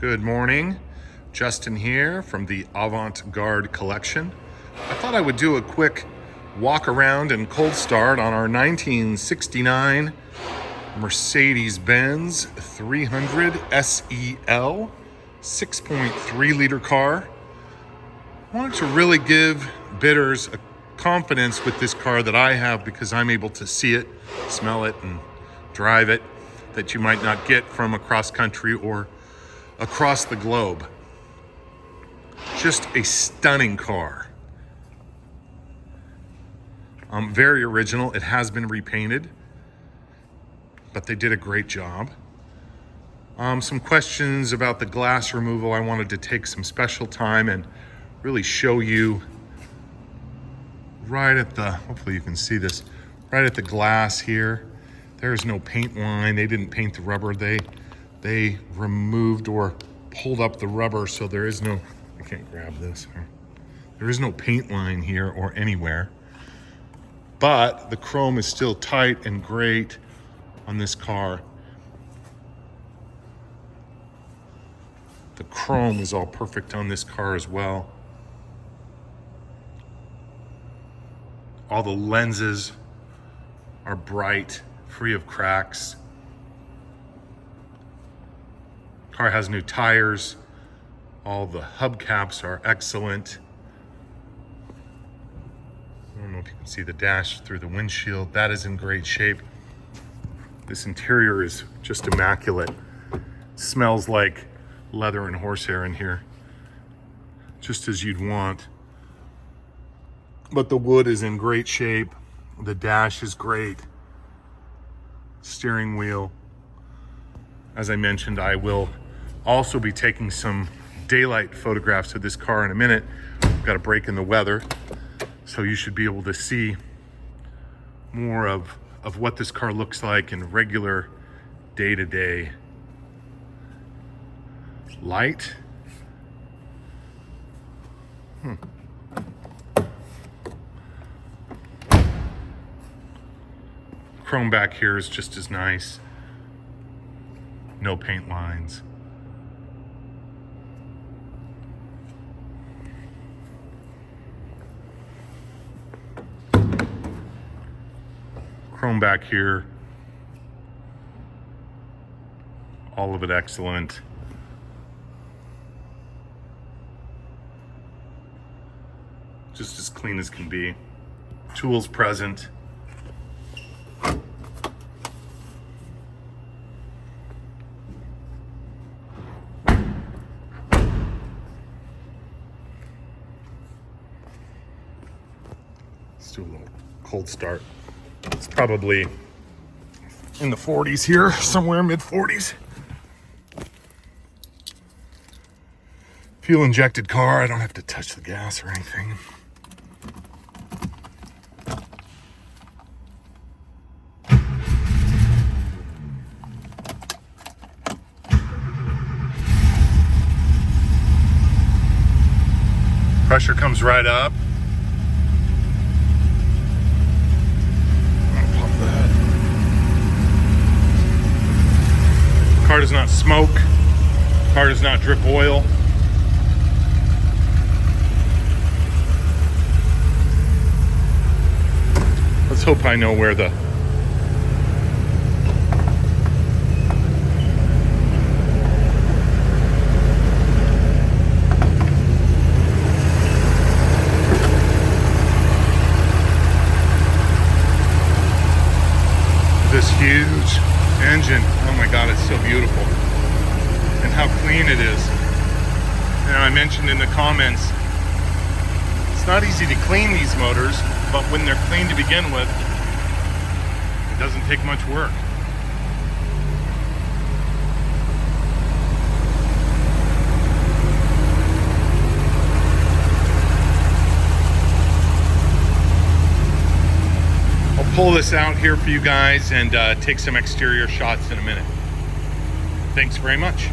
Good morning, Justin here from the Avant-Garde Collection. I thought I would do a quick walk around and cold start on our 1969 Mercedes-Benz 300 SEL 6.3 liter car. I wanted to really give bidders a confidence with this car that I have because I'm able to see it, smell it, and drive it that you might not get from across country or across the globe. Just a stunning car. Very original. It has been repainted, but they did a great job. Some questions about the glass removal. I wanted to take some special time and really show you right at the, hopefully you can see this, right at the glass here. There's no paint line. They didn't paint the rubber. They removed or pulled up the rubber, so there is no, I can't grab this. There is no paint line here or anywhere. But the chrome is still tight and great on this car. The chrome is all perfect on this car as well. All the lenses are bright, free of cracks. Car has new tires. All the hubcaps are excellent. I don't know if you can see the dash through the windshield. That is in great shape. This interior is just immaculate. Smells like leather and horsehair in here, just as you'd want. But the wood is in great shape. The dash is great. Steering wheel. As I mentioned, I will also be taking some daylight photographs of this car in a minute. We've got a break in the weather, so you should be able to see more of what this car looks like in regular day-to-day light. Chrome back here is just as nice. No paint lines. Chrome back here. All of it excellent. Just as clean as can be. Tools present. Let's do a little cold start. It's probably in the 40s here, somewhere mid 40s. Fuel injected car. I don't have to touch the gas or anything. Pressure comes right up. Car does not smoke. Car does not drip oil. Let's hope I know where the this huge engine. Oh my God, it's so beautiful. And how clean it is. And I mentioned in the comments, it's not easy to clean these motors, but when they're clean to begin with, it doesn't take much work. Pull this out here for you guys and take some exterior shots in a minute. Thanks very much.